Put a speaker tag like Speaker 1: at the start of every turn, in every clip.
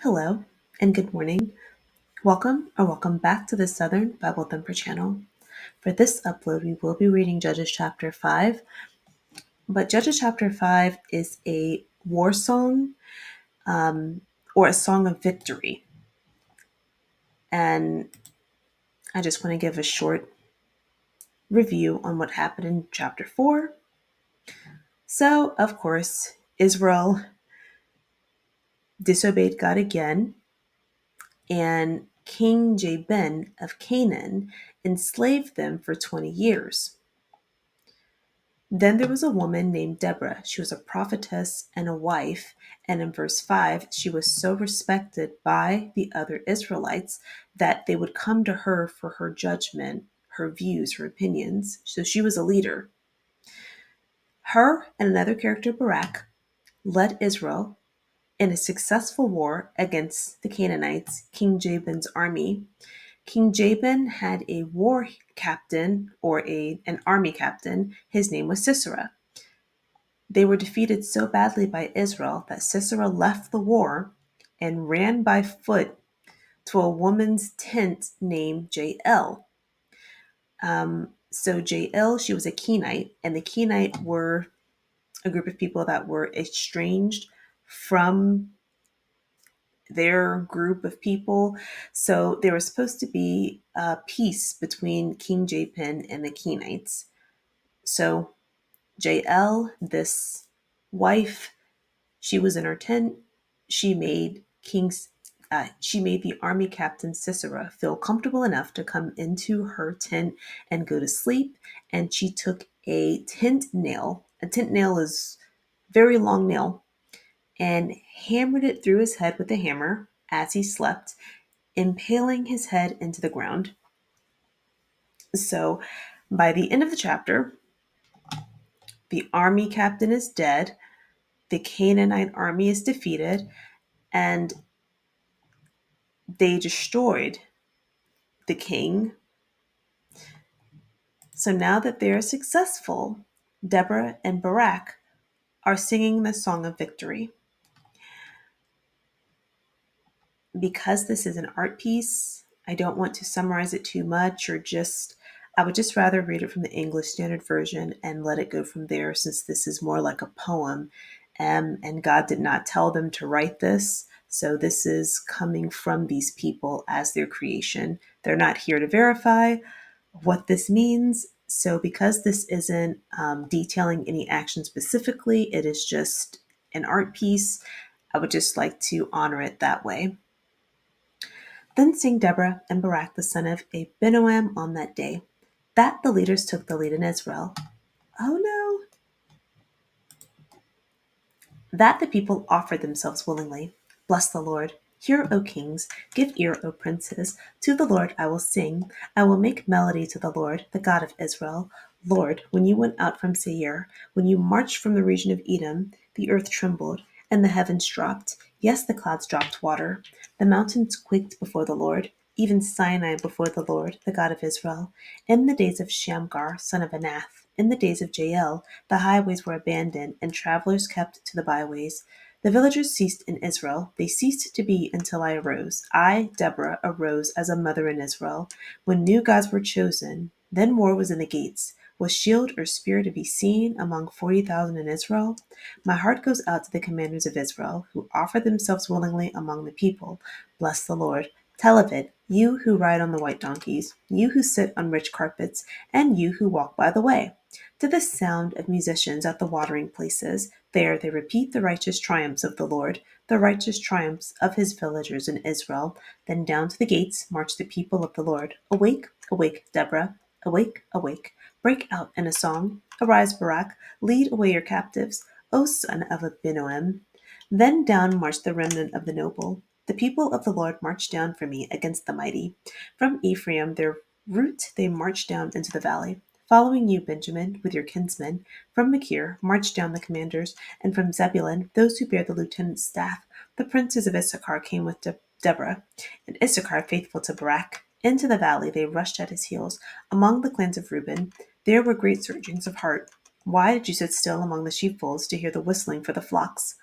Speaker 1: Hello and good morning. Welcome back to the Southern Bible Thumper channel. For this upload, we will be reading Judges chapter 5, but Judges chapter 5 is a war song or a song of victory. And I just want to give a short review on what happened in chapter 4. So, of course, Israel disobeyed God again, and King Jabin of Canaan enslaved them for 20 years. Then there was a woman named Deborah. She was a prophetess and a wife. And in verse 5, she was so respected by the other Israelites that they would come to her for her judgment, her views, her opinions. So she was a leader. Her and another character, Barak, led Israel in a successful war against the Canaanites, King Jabin's army. King Jabin had a war captain or an army captain. His name was Sisera. They were defeated so badly by Israel that Sisera left the war and ran by foot to a woman's tent named Jael. So Jael, she was a Kenite, and the Kenite were a group of people that were estranged from their group of people. So there was supposed to be a peace between King Jabin and the Kenites. So Jael, this wife, she was in her tent. She made the army captain Sisera feel comfortable enough to come into her tent and go to sleep. And she took a tent nail. A tent nail is a very long nail, and hammered it through his head with a hammer as he slept, impaling his head into the ground. So by the end of the chapter, the army captain is dead, the Canaanite army is defeated, and they destroyed the king. So now that they are successful, Deborah and Barak are singing the song of victory. Because this is an art piece, I don't want to summarize it too much I would just rather read it from the English Standard Version and let it go from there, since this is more like a poem. And God did not tell them to write this. So this is coming from these people as their creation. They're not here to verify what this means. So because this isn't detailing any action specifically, it is just an art piece, I would just like to honor it that way. Then sang Deborah and Barak the son of Abinoam on that day, that the leaders took the lead in Israel. Oh no! That the people offered themselves willingly. Bless the Lord. Hear, O kings, give ear, O princes. To the Lord I will sing. I will make melody to the Lord, the God of Israel. Lord, when you went out from Seir, when you marched from the region of Edom, the earth trembled, and the heavens dropped. Yes, the clouds dropped water. The mountains quaked before the Lord, even Sinai before the Lord, the God of Israel. In the days of Shamgar, son of Anath, in the days of Jael, the highways were abandoned, and travelers kept to the byways. The villagers ceased in Israel. They ceased to be until I arose. I, Deborah, arose as a mother in Israel. When new gods were chosen, then war was in the gates. Was shield or spear to be seen among 40,000 in Israel? My heart goes out to the commanders of Israel, who offer themselves willingly among the people. Bless the Lord. Tell of it, you who ride on the white donkeys, you who sit on rich carpets, and you who walk by the way. To the sound of musicians at the watering places, there they repeat the righteous triumphs of the Lord, the righteous triumphs of his villagers in Israel. Then down to the gates march the people of the Lord. Awake, awake, Deborah. Awake, awake. Break out in a song. Arise, Barak. Lead away your captives, O son of Abinoam. Then down marched the remnant of the noble. The people of the Lord marched down for me against the mighty. From Ephraim, their route, they marched down into the valley. Following you, Benjamin, with your kinsmen, from Machir marched down the commanders, and from Zebulun those who bear the lieutenant's staff. The princes of Issachar came with Deborah, and Issachar faithful to Barak. Into the valley they rushed at his heels. Among the clans of Reuben, there were great surgings of heart. Why did you sit still among the sheepfolds to hear the whistling for the flocks?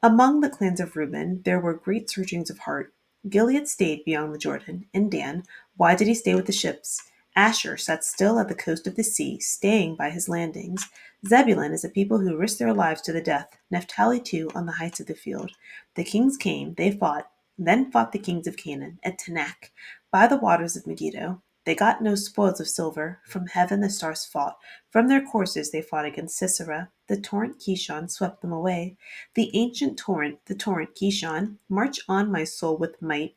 Speaker 1: Among the clans of Reuben, there were great searchings of heart. Gilead stayed beyond the Jordan, and Dan, why did he stay with the ships? Asher sat still at the coast of the sea, staying by his landings. Zebulun is a people who risk their lives to the death. Naphtali too on the heights of the field. The kings came, they fought, then fought the kings of Canaan at Tanakh, by the waters of Megiddo. They got no spoils of silver. From heaven the stars fought. From their courses they fought against Sisera. The torrent Kishon swept them away. The ancient torrent, the torrent Kishon, march on my soul with might.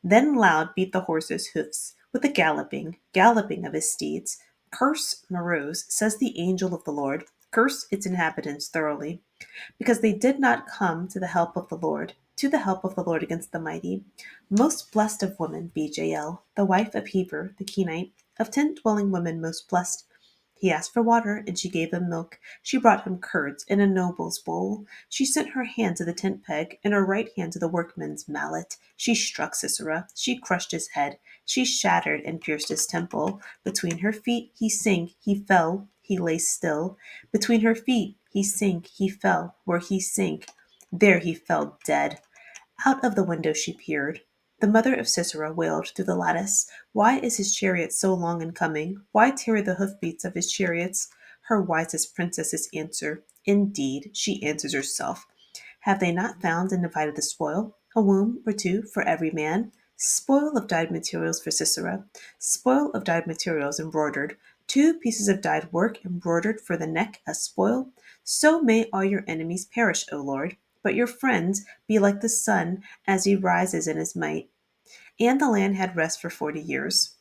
Speaker 1: Then loud beat the horses' hoofs, with the galloping of his steeds. Curse Meroz, says the angel of the Lord, curse its inhabitants thoroughly, because they did not come to the help of the Lord against the mighty. Most blessed of women, BJL, the wife of Heber the Kenite, of tent-dwelling women most blessed. He asked for water, and she gave him milk. She brought him curds in a noble's bowl. She sent her hand to the tent peg, and her right hand to the workman's mallet. She struck Sisera. She crushed his head. She shattered and pierced his temple. Between her feet he sank, he fell, he lay still. Between her feet he sank, he fell. Where he sank, there he fell dead. Out of the window she peered. The mother of Sisera wailed through the lattice. Why is his chariot so long in coming? Why tarry the hoofbeats of his chariots? Her wisest princesses answer. Indeed, she answers herself. Have they not found and divided the spoil? A womb or two for every man? Spoil of dyed materials for Sisera. Spoil of dyed materials embroidered. 2 pieces of dyed work embroidered for the neck as spoil. So may all your enemies perish, O Lord. But your friends be like the sun as he rises in his might. And the land had rest for 40 years.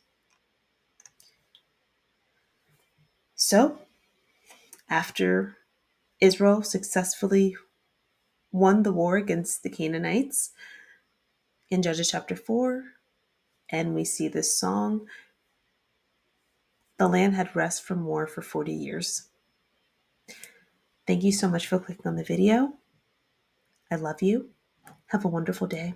Speaker 1: So, after Israel successfully won the war against the Canaanites in Judges chapter 4, and we see this song, the land had rest from war for 40 years. Thank you so much for clicking on the video. I love you. Have a wonderful day.